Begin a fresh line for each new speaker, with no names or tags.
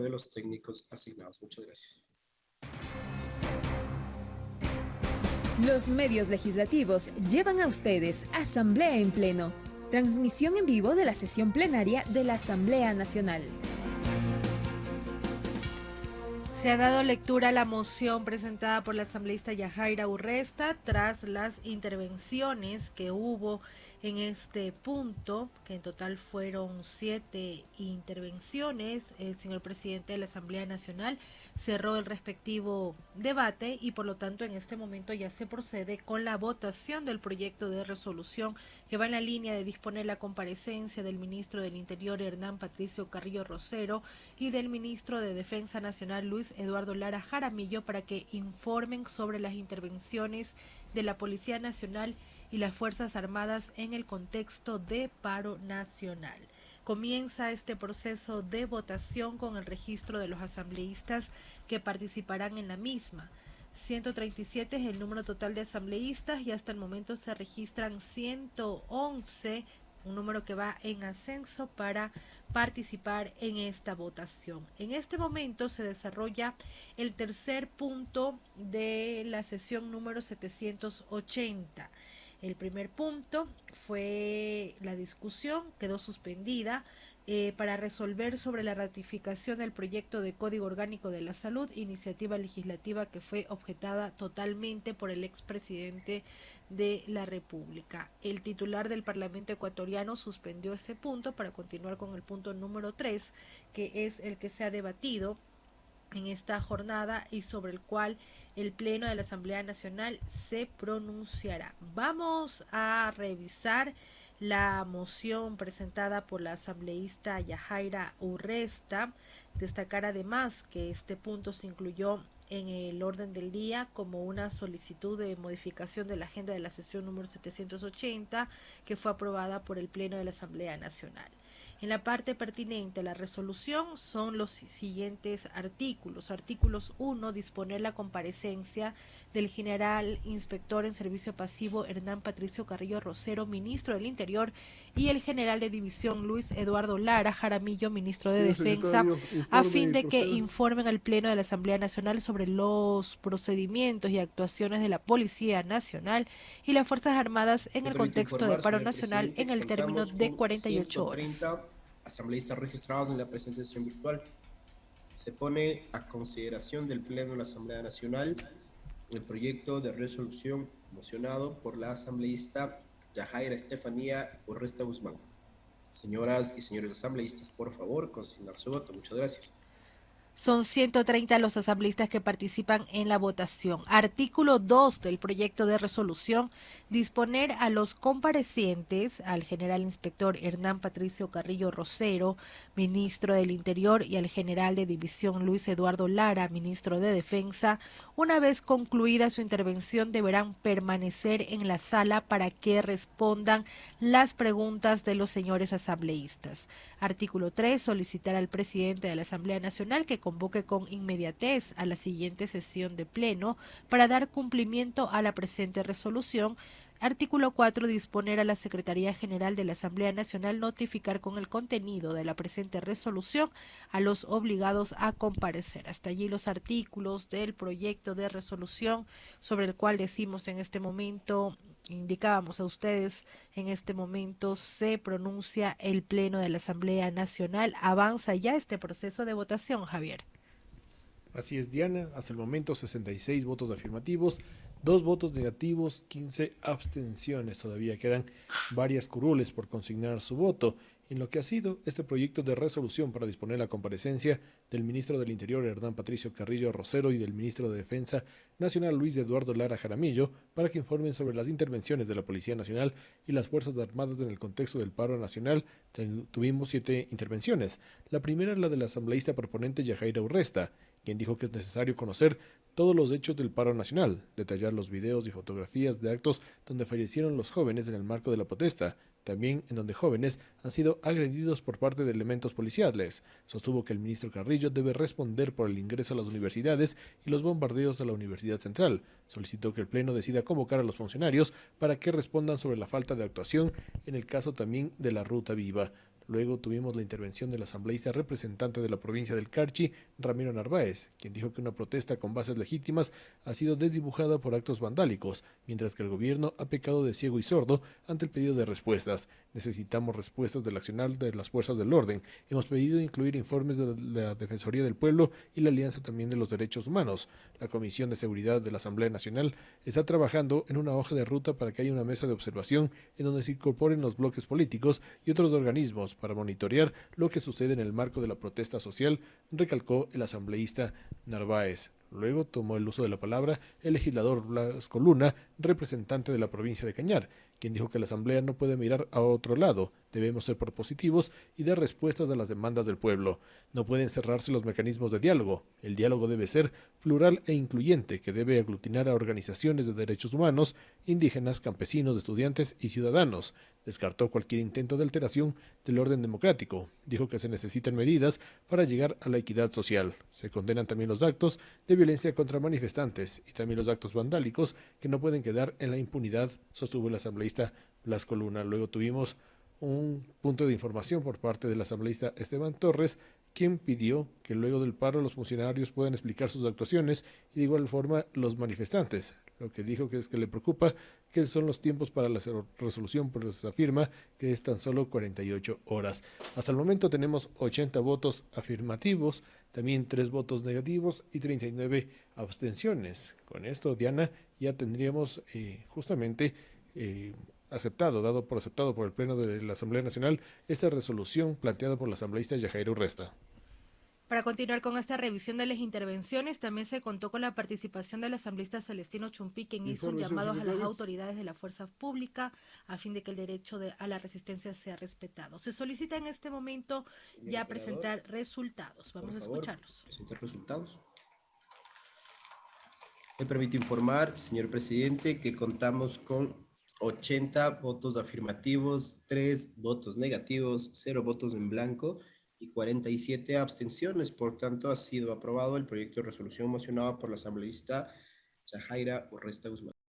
de los técnicos asignados. Muchas gracias.
Los medios legislativos llevan a ustedes Asamblea en Pleno, transmisión en vivo de la sesión plenaria de la Asamblea Nacional.
Se ha dado lectura a la moción presentada por la asambleísta Yajaira Urresta tras las intervenciones que hubo en este punto, que en total fueron 7 intervenciones. El señor presidente de la Asamblea Nacional cerró el respectivo debate y por lo tanto en este momento ya se procede con la votación del proyecto de resolución que va en la línea de disponer la comparecencia del ministro del Interior Hernán Patricio Carrillo Rosero y del ministro de Defensa Nacional Luis Eduardo Lara Jaramillo para que informen sobre las intervenciones de la Policía Nacional y las Fuerzas Armadas en el contexto de paro nacional. Comienza este proceso de votación con el registro de los asambleístas que participarán en la misma. 137 es el número total de asambleístas y hasta el momento se registran 111, un número que va en ascenso para participar en esta votación. En este momento se desarrolla el tercer punto de la sesión número 780. El primer punto fue la discusión, quedó suspendida para resolver sobre la ratificación del proyecto de Código Orgánico de la Salud, iniciativa legislativa que fue objetada totalmente por el expresidente de la República. El titular del Parlamento ecuatoriano suspendió ese punto para continuar con el punto número 3, que es el que se ha debatido en esta jornada y sobre el cual el Pleno de la Asamblea Nacional se pronunciará. Vamos a revisar la moción presentada por la asambleísta Yajaira Urresta. Destacar además que este punto se incluyó en el orden del día como una solicitud de modificación de la agenda de la sesión número 780 que fue aprobada por el Pleno de la Asamblea Nacional. En la parte pertinente a la resolución son los siguientes artículos. Artículos 1, disponer la comparecencia del general inspector en servicio pasivo Hernán Patricio Carrillo Rosero, ministro del Interior, y el general de división Luis Eduardo Lara Jaramillo, ministro de Defensa, a fin de que informen al Pleno de la Asamblea Nacional sobre los procedimientos y actuaciones de la Policía Nacional y las Fuerzas Armadas en el contexto de paro nacional en el término de 48 horas.
Asambleístas registrados en la presente sesión virtual. Se pone a consideración del Pleno de la Asamblea Nacional el proyecto de resolución mocionado por la asambleísta Yajaira Estefanía Urresta Guzmán. Señoras y señores asambleístas, por favor, consignar su voto. Muchas gracias.
Son 130 los asambleístas que participan en la votación. Artículo 2 del proyecto de resolución, disponer a los comparecientes, al general inspector Hernán Patricio Carrillo Rosero, ministro del Interior, y al general de división Luis Eduardo Lara, ministro de Defensa, una vez concluida su intervención deberán permanecer en la sala para que respondan las preguntas de los señores asambleístas. Artículo 3, solicitar al presidente de la Asamblea Nacional que convoque con inmediatez a la siguiente sesión de pleno para dar cumplimiento a la presente resolución. Artículo 4, disponer a la Secretaría General de la Asamblea Nacional notificar con el contenido de la presente resolución a los obligados a comparecer. Hasta allí los artículos del proyecto de resolución sobre el cual decimos en este momento, indicábamos a ustedes, en este momento se pronuncia el Pleno de la Asamblea Nacional. Avanza ya este proceso de votación, Javier.
Así es, Diana. Hasta el momento 66 votos afirmativos, 2 votos negativos, 15 abstenciones. Todavía quedan varias curules por consignar su voto en lo que ha sido este proyecto de resolución para disponer la comparecencia del ministro del Interior Hernán Patricio Carrillo Rosero y del ministro de Defensa Nacional Luis Eduardo Lara Jaramillo para que informen sobre las intervenciones de la Policía Nacional y las Fuerzas Armadas en el contexto del paro nacional. Tuvimos 7 intervenciones. La primera es la del asambleísta proponente Yajaira Urresta, quien dijo que es necesario conocer todos los hechos del paro nacional, detallar los videos y fotografías de actos donde fallecieron los jóvenes en el marco de la protesta, también en donde jóvenes han sido agredidos por parte de elementos policiales. Sostuvo que el ministro Carrillo debe responder por el ingreso a las universidades y los bombardeos a la Universidad Central. Solicitó que el Pleno decida convocar a los funcionarios para que respondan sobre la falta de actuación en el caso también de la Ruta Viva. Luego tuvimos la intervención del asambleísta representante de la provincia del Carchi, Ramiro Narváez, quien dijo que una protesta con bases legítimas ha sido desdibujada por actos vandálicos, mientras que el gobierno ha pecado de ciego y sordo ante el pedido de respuestas. Necesitamos respuestas del accionar de las fuerzas del orden. Hemos pedido incluir informes de la Defensoría del Pueblo y la Alianza también de los Derechos Humanos. La Comisión de Seguridad de la Asamblea Nacional está trabajando en una hoja de ruta para que haya una mesa de observación en donde se incorporen los bloques políticos y otros organismos para monitorear lo que sucede en el marco de la protesta social, recalcó el asambleísta Narváez. Luego tomó el uso de la palabra el legislador Blasco Luna, representante de la provincia de Cañar, quien dijo que la Asamblea no puede mirar a otro lado, debemos ser propositivos y dar respuestas a las demandas del pueblo. No pueden cerrarse los mecanismos de diálogo. El diálogo debe ser plural e incluyente, que debe aglutinar a organizaciones de derechos humanos, indígenas, campesinos, estudiantes y ciudadanos. Descartó cualquier intento de alteración del orden democrático. Dijo que se necesitan medidas para llegar a la equidad social. Se condenan también los actos de violencia contra manifestantes y también los actos vandálicos que no pueden quedar en la impunidad, sostuvo el asambleísta Blasco Luna. Luego tuvimos un punto de información por parte del asambleísta Esteban Torres, quien pidió que luego del paro los funcionarios puedan explicar sus actuaciones y de igual forma los manifestantes. Lo que dijo que es que le preocupa que son los tiempos para la resolución, pues afirma que es tan solo 48 horas. Hasta el momento tenemos 80 votos afirmativos, también 3 votos negativos y 39 abstenciones. Con esto, Diana, ya tendríamos justamente dado por aceptado por el Pleno de la Asamblea Nacional esta resolución planteada por la asambleísta Yajaira Urresta.
Para continuar con esta revisión de las intervenciones, también se contó con la participación del asambleísta Celestino Chumpí, quien hizo un llamado a las autoridades de la fuerza pública a fin de que el derecho a la resistencia sea respetado. Se solicita en este momento ya presentar resultados. Vamos a escucharlos.
Presentar resultados. Me permite informar, señor presidente, que contamos con 80 votos afirmativos, 3 votos negativos, 0 votos en blanco y 47 abstenciones. Por tanto, ha sido aprobado el proyecto de resolución mocionado por la asambleísta Yajaira Urresta Guzmán.